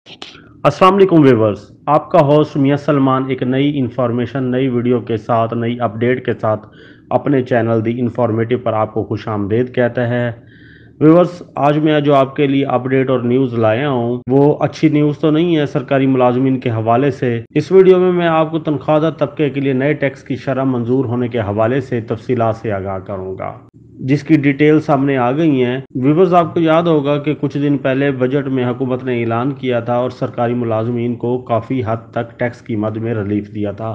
अस्सलाम वालेकुम व्यूवर्स, आपका होस्ट मियां सलमान एक नई इन्फॉर्मेशन, नई वीडियो के साथ, नई अपडेट के साथ अपने चैनल दी इन्फॉर्मेटिव पर आपको खुशामदीद कहता है। व्यूवर्स, आज मैं जो आपके लिए अपडेट और न्यूज़ लाया हूँ वो अच्छी न्यूज़ तो नहीं है सरकारी मुलाजमीन के हवाले से। इस वीडियो में मैं आपको तनख्वाहदा तबके के लिए नए टैक्स की शरह मंजूर होने के हवाले से तफसीलात से आगाह करूँगा, जिसकी डिटेल सामने आ गई हैं। व्यूवर्स, आपको याद होगा कि कुछ दिन पहले बजट में हुकूमत ने ऐलान किया था और सरकारी मुलाजमीन को काफ़ी हद तक टैक्स की मद में रिलीफ दिया था,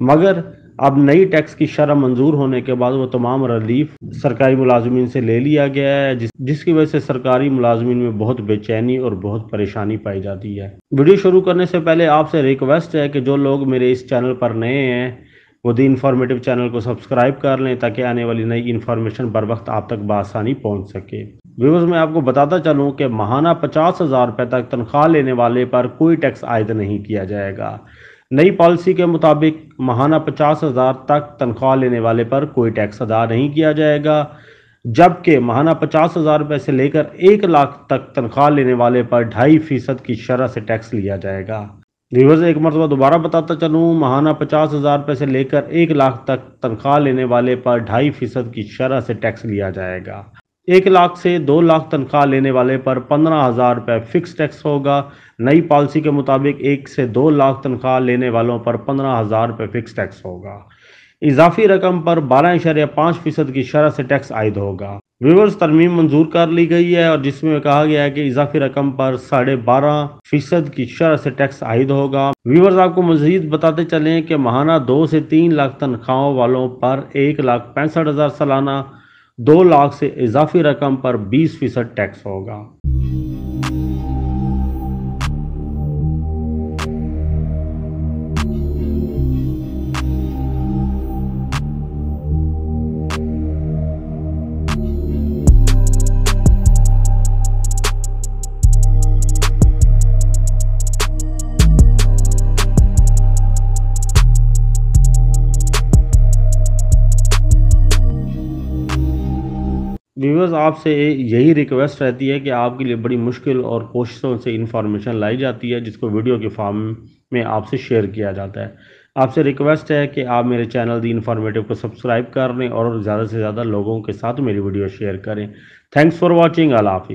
मगर अब नई टैक्स की शरह मंजूर होने के बाद वो तमाम रिलीफ सरकारी मुलाजमीन से ले लिया गया है, जिसकी वजह से सरकारी मुलाजमीन में बहुत बेचैनी और बहुत परेशानी पाई जाती है। वीडियो शुरू करने से पहले आपसे रिक्वेस्ट है कि जो लोग मेरे इस चैनल पर नए हैं वो दी इन्फॉर्मेटिव चैनल को सब्सक्राइब कर लें ताकि आने वाली नई इन्फॉर्मेशन बर वक्त आप तक बआसानी पहुंच सके। व्यूअर्स, मैं आपको बताता चलूं कि माहाना 50,000 रुपये तक तनख्वाह लेने वाले पर कोई टैक्स आयद नहीं किया जाएगा। नई पॉलिसी के मुताबिक माहाना 50,000 तक तनख्वाह लेने वाले पर कोई टैक्स अदा नहीं किया जाएगा, जबकि माहाना 50,000 रुपये से लेकर 1 लाख तक तनख्वाह लेने वाले पर 2.5% की शरह से टैक्स लिया जाएगा। व्यूअर्स, एक मरतबा दोबारा बताता चलूँ, माहाना 50,000 रुपये से लेकर 1 लाख तक तनख्वाह लेने वाले पर 2.5% की शरह से टैक्स लिया जाएगा। 1 लाख से 2 लाख तनख्वाह लेने वाले पर 15,000 रुपये फिक्स टैक्स होगा। नई पॉलिसी के मुताबिक 1 से 2 लाख तनख्वाह लेने वालों पर 15,000 रुपये फिक्स टैक्स होगा। इजाफी रकम पर 12.5% की शरह से टैक्स आयद होगा। व्यूअर्स, तरमीम मंजूर कर ली गई है और जिसमें कहा गया है कि इजाफी रकम पर 12.5% की शरह से टैक्स आयद होगा। व्यूअर्स, आपको मजीद बताते चलें कि माहाना 2 से 3 लाख तनख्वाहों वालों पर 1,65,000 सालाना, 2 लाख से इजाफी रकम पर 20% टैक्स होगा। व्यूअर्स, आपसे यही रिक्वेस्ट रहती है कि आपके लिए बड़ी मुश्किल और कोशिशों से इन्फॉर्मेशन लाई जाती है, जिसको वीडियो के फॉर्म में आपसे शेयर किया जाता है। आपसे रिक्वेस्ट है कि आप मेरे चैनल दी इन्फॉर्मेटिव को सब्सक्राइब कर लें और ज़्यादा से ज़्यादा लोगों के साथ मेरी वीडियो शेयर करें। Thanks for watching. अल्लाह हाफिज़।